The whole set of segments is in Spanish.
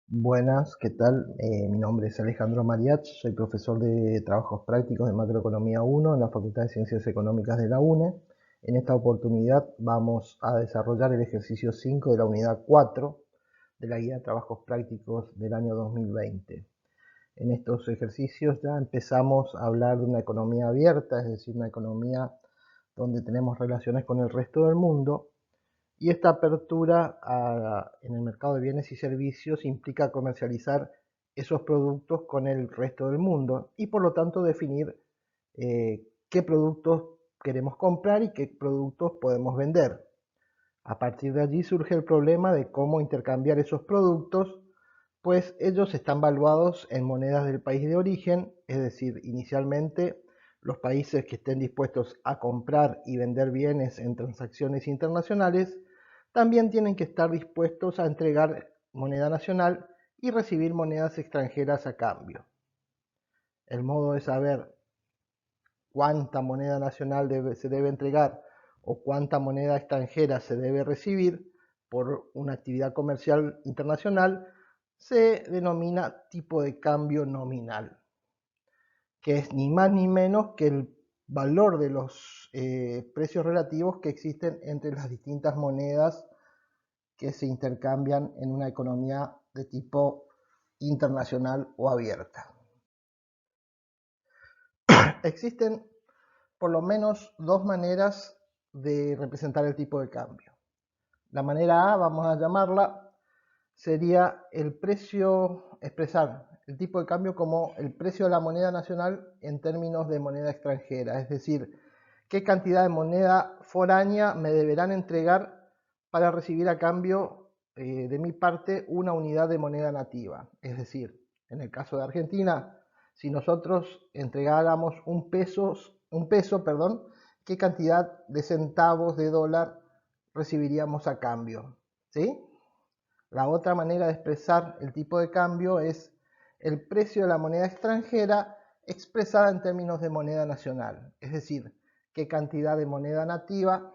Buenas, ¿qué tal? Mi nombre es Alejandro Mariach, soy profesor de Trabajos Prácticos de Macroeconomía 1 en la Facultad de Ciencias Económicas de la UNE. En esta oportunidad vamos a desarrollar el ejercicio 5 de la unidad 4 de la Guía de Trabajos Prácticos del año 2020. En estos ejercicios ya empezamos a hablar de una economía abierta, es decir, una economía donde tenemos relaciones con el resto del mundo, y esta apertura en el mercado de bienes y servicios implica comercializar esos productos con el resto del mundo y por lo tanto definir qué productos queremos comprar y qué productos podemos vender. A partir de allí surge el problema de cómo intercambiar esos productos, pues ellos están valuados en monedas del país de origen, es decir, inicialmente los países que estén dispuestos a comprar y vender bienes en transacciones internacionales también tienen que estar dispuestos a entregar moneda nacional y recibir monedas extranjeras a cambio. El modo de saber cuánta moneda nacional se debe entregar o cuánta moneda extranjera se debe recibir por una actividad comercial internacional se denomina tipo de cambio nominal, que es ni más ni menos que el valor de los precios relativos que existen entre las distintas monedas que se intercambian en una economía de tipo internacional o abierta. Existen por lo menos dos maneras de representar el tipo de cambio. La manera A, vamos a llamarla, sería el precio, expresar el tipo de cambio como el precio de la moneda nacional en términos de moneda extranjera, es decir, qué cantidad de moneda foránea me deberán entregar para recibir a cambio de mi parte una unidad de moneda nativa. Es decir, en el caso de Argentina, si nosotros entregáramos un peso, ¿qué cantidad de centavos de dólar recibiríamos a cambio? ¿Sí? La otra manera de expresar el tipo de cambio es el precio de la moneda extranjera expresada en términos de moneda nacional, es decir, qué cantidad de moneda nativa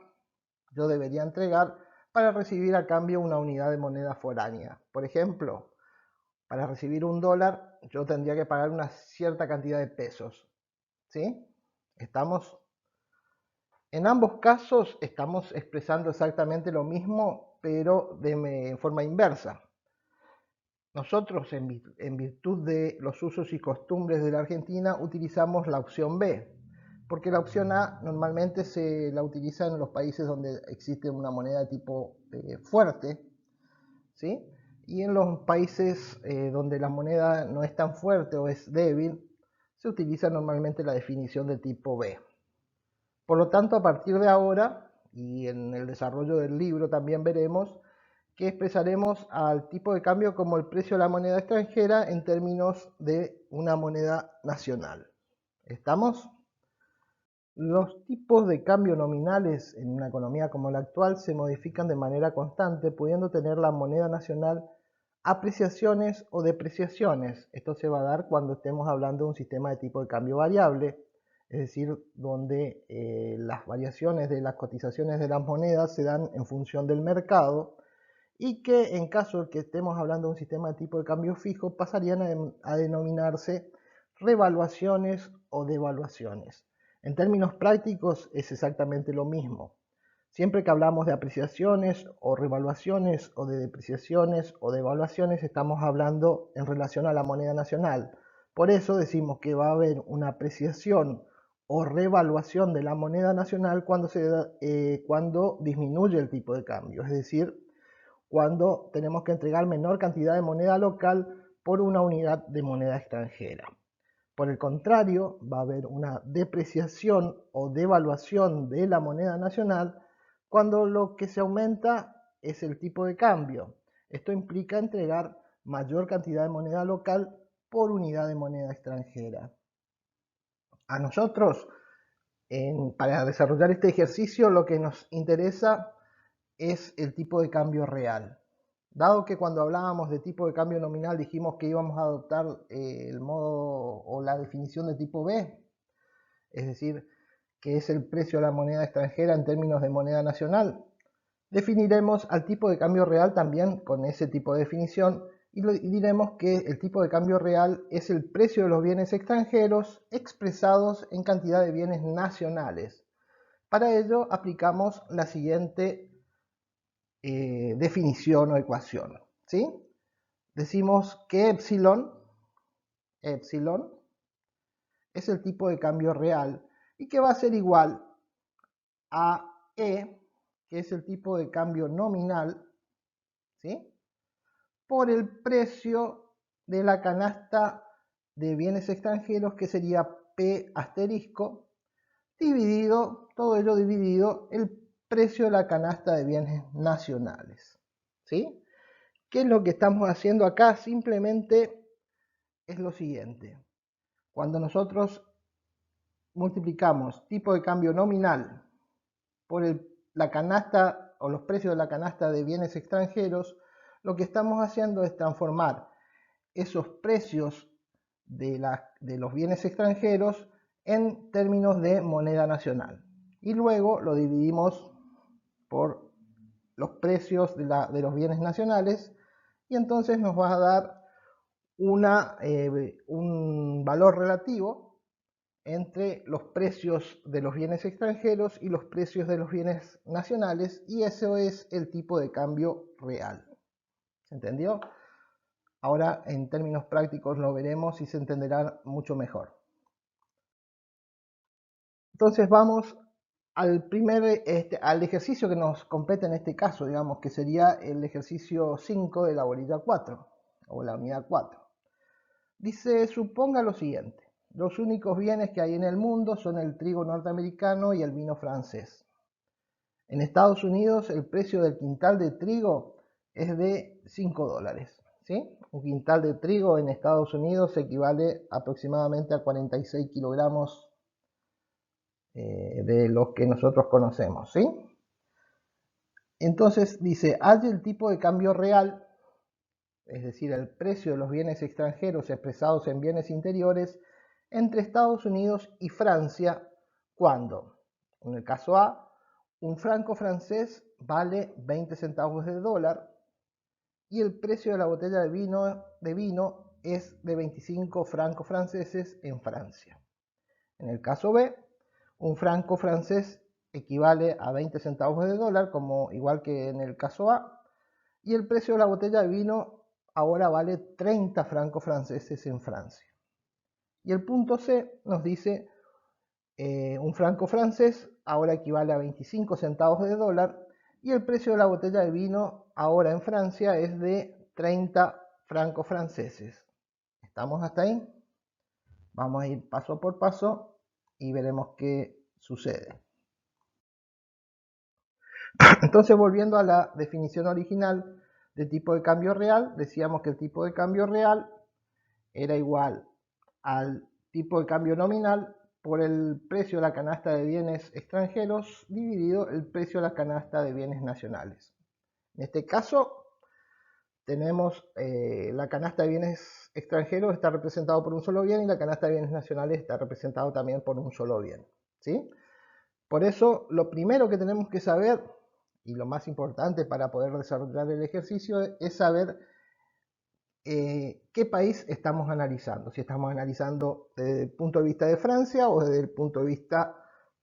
yo debería entregar para recibir a cambio una unidad de moneda foránea. Por ejemplo, para recibir un dólar yo tendría que pagar una cierta cantidad de pesos. ¿Sí? ¿Estamos? En ambos casos estamos expresando exactamente lo mismo, pero en forma inversa. Nosotros, en virtud de los usos y costumbres de la Argentina, utilizamos la opción B, porque la opción A normalmente se la utiliza en los países donde existe una moneda de tipo fuerte, ¿sí? Y en los países donde la moneda no es tan fuerte o es débil, se utiliza normalmente la definición de tipo B. Por lo tanto, a partir de ahora, y en el desarrollo del libro también veremos, que expresaremos al tipo de cambio como el precio de la moneda extranjera en términos de una moneda nacional. ¿Estamos? Los tipos de cambio nominales en una economía como la actual se modifican de manera constante, pudiendo tener la moneda nacional apreciaciones o depreciaciones. Esto se va a dar cuando estemos hablando de un sistema de tipo de cambio variable, es decir, donde las variaciones de las cotizaciones de las monedas se dan en función del mercado y que en caso de que estemos hablando de un sistema de tipo de cambio fijo pasarían a denominarse revaluaciones o devaluaciones. En términos prácticos es exactamente lo mismo. Siempre que hablamos de apreciaciones o revaluaciones o de depreciaciones o devaluaciones estamos hablando en relación a la moneda nacional. Por eso decimos que va a haber una apreciación o revaluación de la moneda nacional cuando disminuye el tipo de cambio, es decir, cuando tenemos que entregar menor cantidad de moneda local por una unidad de moneda extranjera. Por el contrario, va a haber una depreciación o devaluación de la moneda nacional cuando lo que se aumenta es el tipo de cambio. Esto implica entregar mayor cantidad de moneda local por unidad de moneda extranjera. A nosotros, para desarrollar este ejercicio, lo que nos interesa es el tipo de cambio real. Dado que cuando hablábamos de tipo de cambio nominal dijimos que íbamos a adoptar el modo o la definición de tipo B, es decir, que es el precio de la moneda extranjera en términos de moneda nacional, definiremos al tipo de cambio real también con ese tipo de definición y diremos que el tipo de cambio real es el precio de los bienes extranjeros expresados en cantidad de bienes nacionales. Para ello aplicamos la siguiente definición o ecuación, ¿sí? Decimos que epsilon es el tipo de cambio real y que va a ser igual a E, que es el tipo de cambio nominal, ¿sí?, por el precio de la canasta de bienes extranjeros, que sería P asterisco, dividido, todo ello dividido, el precio de la canasta de bienes nacionales, ¿sí? ¿Qué es lo que estamos haciendo acá? Simplemente es lo siguiente. Cuando nosotros multiplicamos tipo de cambio nominal por la canasta o los precios de la canasta de bienes extranjeros, lo que estamos haciendo es transformar esos precios de los bienes extranjeros en términos de moneda nacional. Y luego lo dividimos por los precios de los bienes nacionales y entonces nos va a dar un valor relativo entre los precios de los bienes extranjeros y los precios de los bienes nacionales, y eso es el tipo de cambio real. ¿Se entendió? Ahora en términos prácticos lo veremos y se entenderá mucho mejor. Entonces vamos al al ejercicio que nos compete en este caso, digamos que sería el ejercicio 5 de la bolilla 4 o la unidad 4. Dice, suponga lo siguiente: los únicos bienes que hay en el mundo son el trigo norteamericano y el vino francés. En Estados Unidos el precio del quintal de trigo es de $5, ¿sí? Un quintal de trigo en Estados Unidos equivale aproximadamente a 46 kilogramos de los que nosotros conocemos, ¿sí? Entonces dice, halle el tipo de cambio real, es decir, el precio de los bienes extranjeros expresados en bienes interiores entre Estados Unidos y Francia, cuando, en el caso A, un franco francés vale 20 centavos de dólar y el precio de la botella de vino es de 25 francos franceses en Francia. En el caso B, un franco francés equivale a 20 centavos de dólar, igual que en el caso A, y el precio de la botella de vino ahora vale 30 francos franceses en Francia. Y el punto C nos dice, un franco francés ahora equivale a 25 centavos de dólar y el precio de la botella de vino ahora en Francia es de 30 francos franceses. ¿Estamos hasta ahí? Vamos a ir paso por paso y veremos qué sucede. Entonces, volviendo a la definición original de tipo de cambio real, decíamos que el tipo de cambio real era igual al tipo de cambio nominal por el precio de la canasta de bienes extranjeros dividido el precio de la canasta de bienes nacionales. En este caso tenemos la canasta de bienes extranjeros está representado por un solo bien y la canasta de bienes nacionales está representado también por un solo bien, ¿sí? Por eso lo primero que tenemos que saber, y lo más importante para poder desarrollar el ejercicio, es saber qué país estamos analizando. Si estamos analizando desde el punto de vista de Francia o desde el punto de vista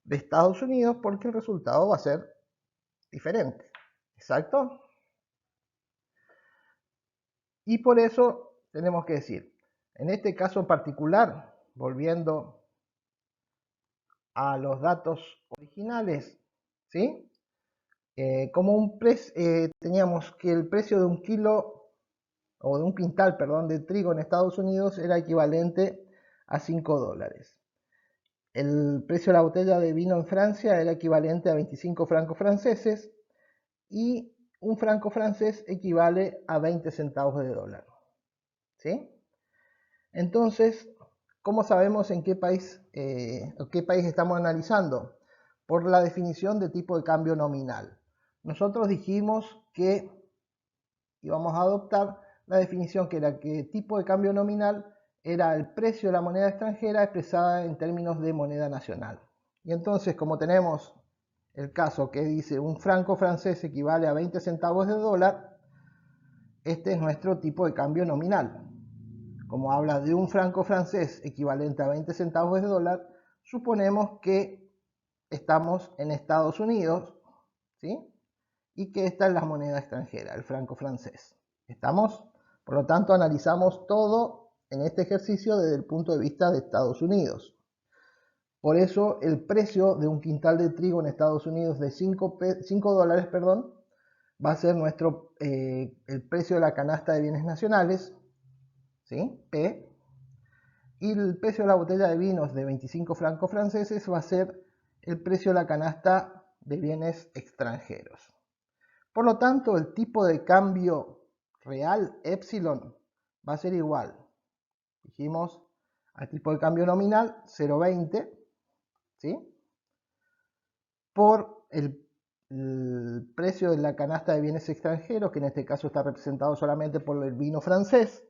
de Estados Unidos, porque el resultado va a ser diferente. ¿Exacto? Y por eso tenemos que decir, en este caso en particular, volviendo a los datos originales, ¿sí? Teníamos que el precio de un kilo o de un quintal, perdón, de trigo en Estados Unidos era equivalente a 5 dólares. El precio de la botella de vino en Francia era equivalente a 25 francos franceses y un franco francés equivale a 20 centavos de dólar. ¿Sí? Entonces, ¿cómo sabemos en qué país estamos analizando? Por la definición de tipo de cambio nominal. Nosotros dijimos que íbamos a adoptar la definición que era que tipo de cambio nominal era el precio de la moneda extranjera expresada en términos de moneda nacional. Y entonces, como tenemos el caso que dice un franco francés equivale a 20 centavos de dólar, este es nuestro tipo de cambio nominal. Como habla de un franco francés equivalente a 20 centavos de dólar, suponemos que estamos en Estados Unidos, ¿sí? Y que esta es la moneda extranjera, el franco francés. ¿Estamos? Por lo tanto, analizamos todo en este ejercicio desde el punto de vista de Estados Unidos. Por eso, el precio de un quintal de trigo en Estados Unidos de 5 dólares, va a ser el precio de la canasta de bienes nacionales, ¿sí? P. Y el precio de la botella de vinos de 25 francos franceses va a ser el precio de la canasta de bienes extranjeros. Por lo tanto, el tipo de cambio real, epsilon, va a ser igual. Dijimos al tipo de cambio nominal, 0,20, ¿sí? Por el precio de la canasta de bienes extranjeros, que en este caso está representado solamente por el vino francés,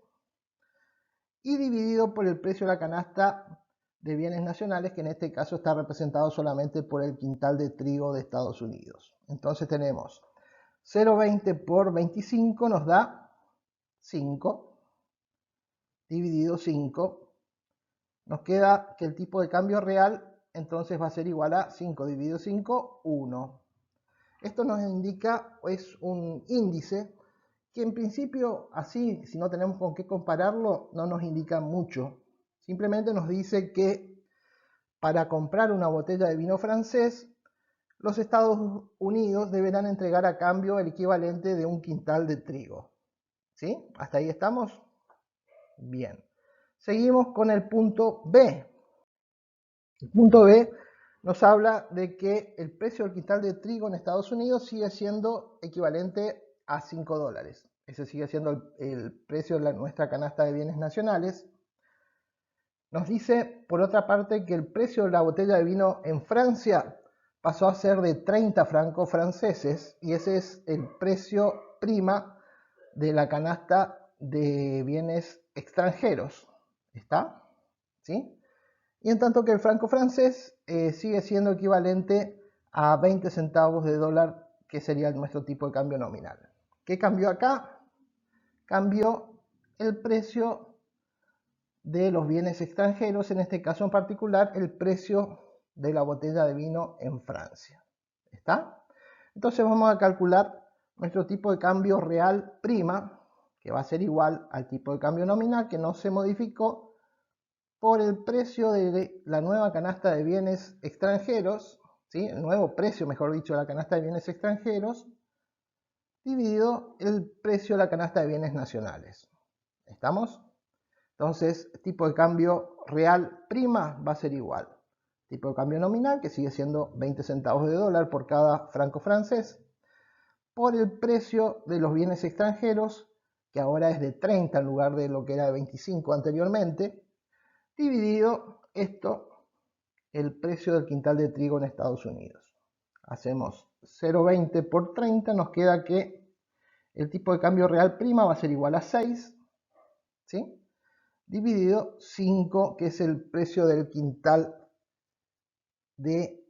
y dividido por el precio de la canasta de bienes nacionales, que en este caso está representado solamente por el quintal de trigo de Estados Unidos. Entonces tenemos 0,20 por 25 nos da 5, dividido 5. Nos queda que el tipo de cambio real entonces va a ser igual a 5 dividido 5, 1. Esto nos indica, es un índice que en principio así, si no tenemos con qué compararlo, no nos indica mucho. Simplemente nos dice que para comprar una botella de vino francés, los Estados Unidos deberán entregar a cambio el equivalente de un quintal de trigo. ¿Sí? ¿Hasta ahí estamos? Bien. Seguimos con el punto B. El punto B nos habla de que el precio del quintal de trigo en Estados Unidos sigue siendo equivalente a 5 dólares. Ese sigue siendo el precio de nuestra canasta de bienes nacionales. Nos dice, por otra parte, que el precio de la botella de vino en Francia pasó a ser de 30 francos franceses y ese es el precio prima de la canasta de bienes extranjeros. ¿Está? ¿Sí? Y en tanto que el franco francés sigue siendo equivalente a 20 centavos de dólar, que sería nuestro tipo de cambio nominal. ¿Qué cambió acá? Cambió el precio de los bienes extranjeros, en este caso en particular el precio de la botella de vino en Francia. ¿Está? Entonces vamos a calcular nuestro tipo de cambio real prima, que va a ser igual al tipo de cambio nominal, que no se modificó, por el precio de la nueva canasta de bienes extranjeros, ¿sí? El nuevo precio, mejor dicho, de la canasta de bienes extranjeros, dividido el precio de la canasta de bienes nacionales. ¿Estamos? Entonces, tipo de cambio real prima va a ser igual. Tipo de cambio nominal, que sigue siendo 20 centavos de dólar por cada franco francés, por el precio de los bienes extranjeros, que ahora es de 30 en lugar de lo que era de 25 anteriormente, dividido esto, el precio del quintal de trigo en Estados Unidos. Hacemos 0,20 por 30, nos queda que el tipo de cambio real prima va a ser igual a 6, ¿sí? Dividido 5, que es el precio del quintal de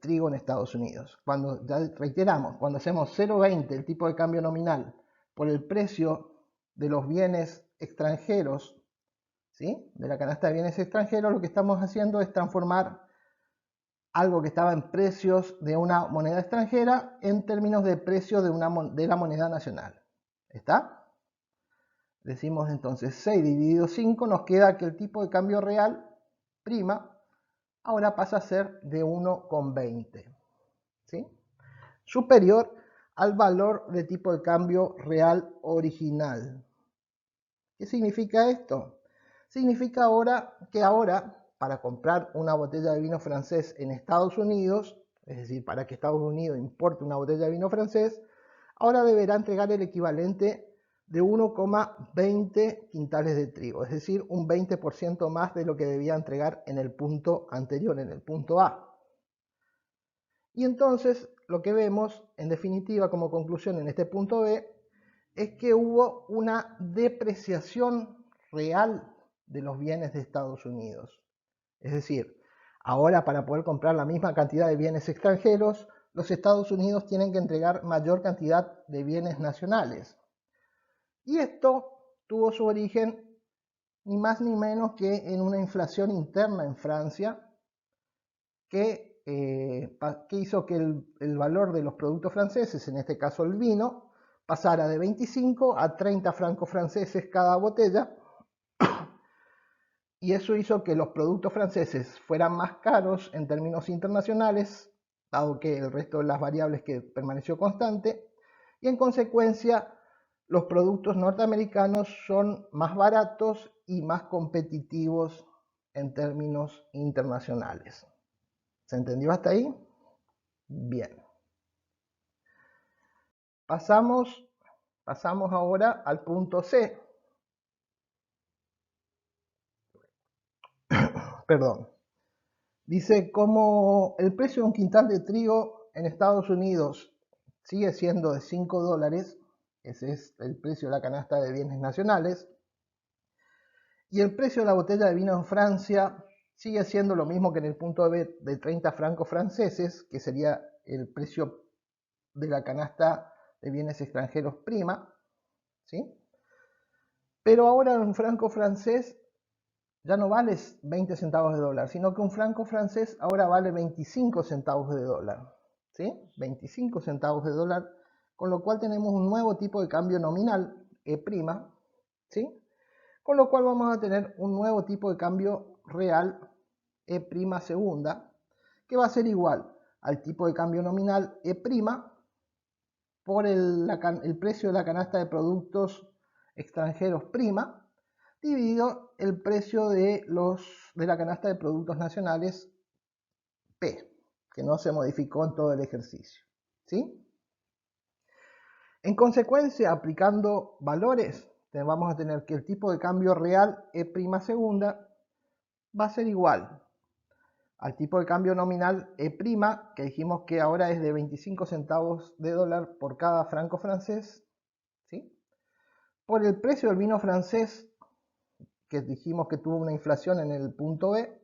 trigo en Estados Unidos. Cuando, ya reiteramos, cuando hacemos 0,20 el tipo de cambio nominal por el precio de los bienes extranjeros, ¿sí? De la canasta de bienes extranjeros, lo que estamos haciendo es transformar algo que estaba en precios de una moneda extranjera en términos de precio de la moneda nacional. ¿Está? Decimos entonces 6 dividido 5, nos queda que el tipo de cambio real, prima, ahora pasa a ser de 1,20, ¿sí? Superior al valor de tipo de cambio real original. ¿Qué significa esto? Significa que ahora, para comprar una botella de vino francés en Estados Unidos, es decir, para que Estados Unidos importe una botella de vino francés, ahora deberá entregar el equivalente de 1,20 quintales de trigo, es decir, un 20% más de lo que debía entregar en el punto anterior, en el punto A. Y entonces lo que vemos, en definitiva, como conclusión en este punto B, es que hubo una depreciación real de los bienes de Estados Unidos. Es decir, ahora para poder comprar la misma cantidad de bienes extranjeros, los Estados Unidos tienen que entregar mayor cantidad de bienes nacionales. Y esto tuvo su origen ni más ni menos que en una inflación interna en Francia que hizo que el valor de los productos franceses, en este caso el vino, pasara de 25 a 30 francos franceses cada botella, y eso hizo que los productos franceses fueran más caros en términos internacionales, dado que el resto de las variables que permaneció constante, y en consecuencia los productos norteamericanos son más baratos y más competitivos en términos internacionales. ¿Se entendió hasta ahí? Bien. Pasamos ahora al punto C. Perdón. Dice, como el precio de un quintal de trigo en Estados Unidos sigue siendo de $5, ese es el precio de la canasta de bienes nacionales, y el precio de la botella de vino en Francia sigue siendo lo mismo que en el punto B de 30 francos franceses, que sería el precio de la canasta de bienes extranjeros prima, ¿sí? Pero ahora un franco francés ya no vale 20 centavos de dólar, sino que un franco francés ahora vale 25 centavos de dólar, ¿sí? 25 centavos de dólar, con lo cual tenemos un nuevo tipo de cambio nominal, E', ¿sí? Con lo cual vamos a tener un nuevo tipo de cambio real, E' segunda, que va a ser igual al tipo de cambio nominal E' por el precio de la canasta de productos extranjeros prima, dividido el precio de la canasta de productos nacionales P, que no se modificó en todo el ejercicio, ¿sí? En consecuencia, aplicando valores, vamos a tener que el tipo de cambio real E' segunda va a ser igual al tipo de cambio nominal E', que dijimos que ahora es de 25 centavos de dólar por cada franco francés, ¿sí? Por el precio del vino francés, que dijimos que tuvo una inflación en el punto B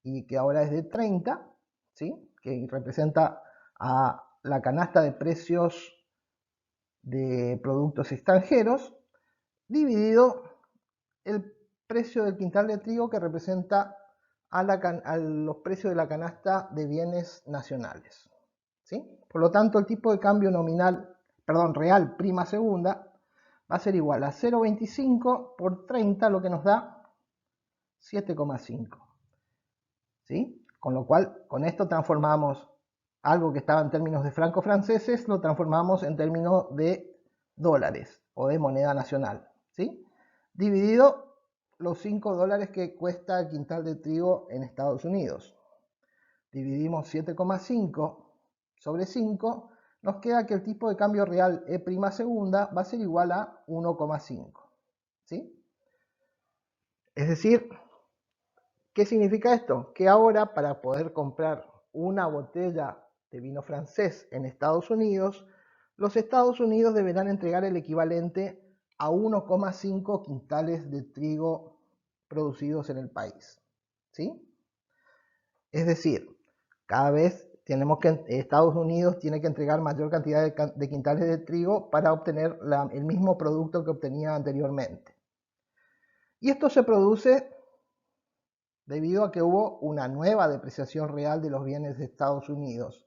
y que ahora es de 30, ¿sí? Que representa a la canasta de precios de productos extranjeros, dividido el precio del quintal de trigo, que representa a los precios de la canasta de bienes nacionales, ¿sí? Por lo tanto, el tipo de cambio real prima segunda va a ser igual a 0,25 por 30, lo que nos da 7,5, ¿sí? Con lo cual, con esto transformamos algo que estaba en términos de francos franceses, lo transformamos en términos de dólares o de moneda nacional, ¿sí? Dividido los $5 que cuesta el quintal de trigo en Estados Unidos. Dividimos 7,5 sobre 5, nos queda que el tipo de cambio real E' segunda va a ser igual a 1,5, ¿sí? Es decir, ¿qué significa esto? Que ahora, para poder comprar una botella de vino francés en Estados Unidos, los Estados Unidos deberán entregar el equivalente a 1,5 quintales de trigo producidos en el país, ¿sí? Es decir, cada vez Estados Unidos tiene que entregar mayor cantidad de quintales de trigo para obtener el mismo producto que obtenía anteriormente. Y esto se produce debido a que hubo una nueva depreciación real de los bienes de Estados Unidos.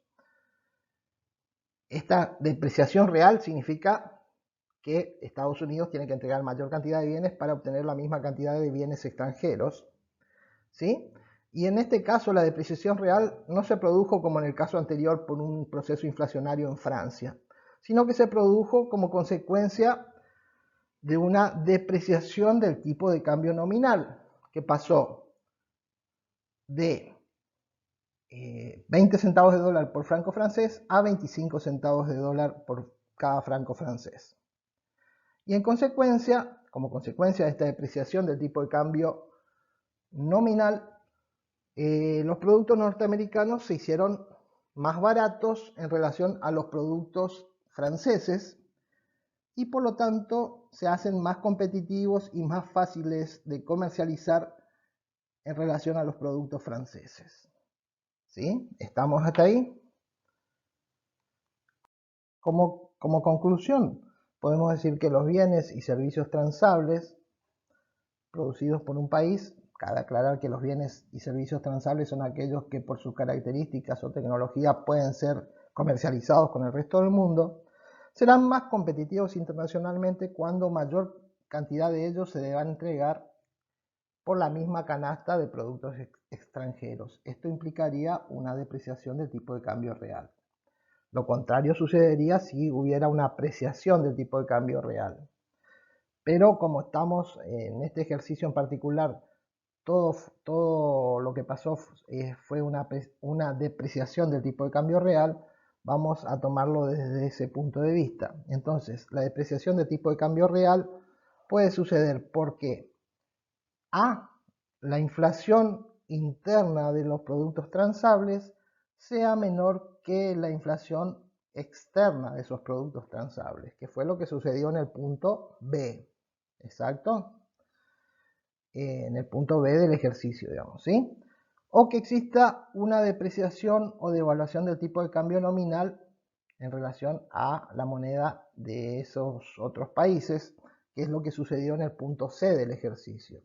Esta depreciación real significa que Estados Unidos tiene que entregar mayor cantidad de bienes para obtener la misma cantidad de bienes extranjeros, ¿sí? Y en este caso la depreciación real no se produjo como en el caso anterior por un proceso inflacionario en Francia, sino que se produjo como consecuencia de una depreciación del tipo de cambio nominal, que pasó de 20 centavos de dólar por franco francés a 25 centavos de dólar por cada franco francés. Y en consecuencia, como consecuencia de esta depreciación del tipo de cambio nominal, los productos norteamericanos se hicieron más baratos en relación a los productos franceses y por lo tanto se hacen más competitivos y más fáciles de comercializar en relación a los productos franceses. ¿Sí? ¿Estamos hasta ahí? Como conclusión, Podemos decir que los bienes y servicios transables producidos por un país, cabe aclarar que los bienes y servicios transables son aquellos que por sus características o tecnología pueden ser comercializados con el resto del mundo, serán más competitivos internacionalmente cuando mayor cantidad de ellos se deban entregar por la misma canasta de productos extranjeros. Esto implicaría una depreciación del tipo de cambio real. Lo contrario sucedería si hubiera una apreciación del tipo de cambio real. Pero como estamos en este ejercicio en particular, todo lo que pasó fue una depreciación del tipo de cambio real, vamos a tomarlo desde ese punto de vista. Entonces, la depreciación del tipo de cambio real puede suceder porque A, la inflación interna de los productos transables sea menor que la inflación externa de esos productos transables, que fue lo que sucedió en el punto B. Exacto. En el punto B del ejercicio, digamos, ¿sí? O que exista una depreciación o devaluación del tipo de cambio nominal en relación a la moneda de esos otros países, que es lo que sucedió en el punto C del ejercicio.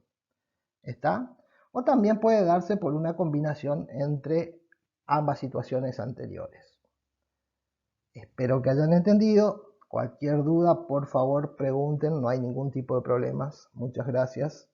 ¿Está? O también puede darse por una combinación entre ambas situaciones anteriores. Espero que hayan entendido. Cualquier duda, por favor, pregunten. No hay ningún tipo de problemas. Muchas gracias.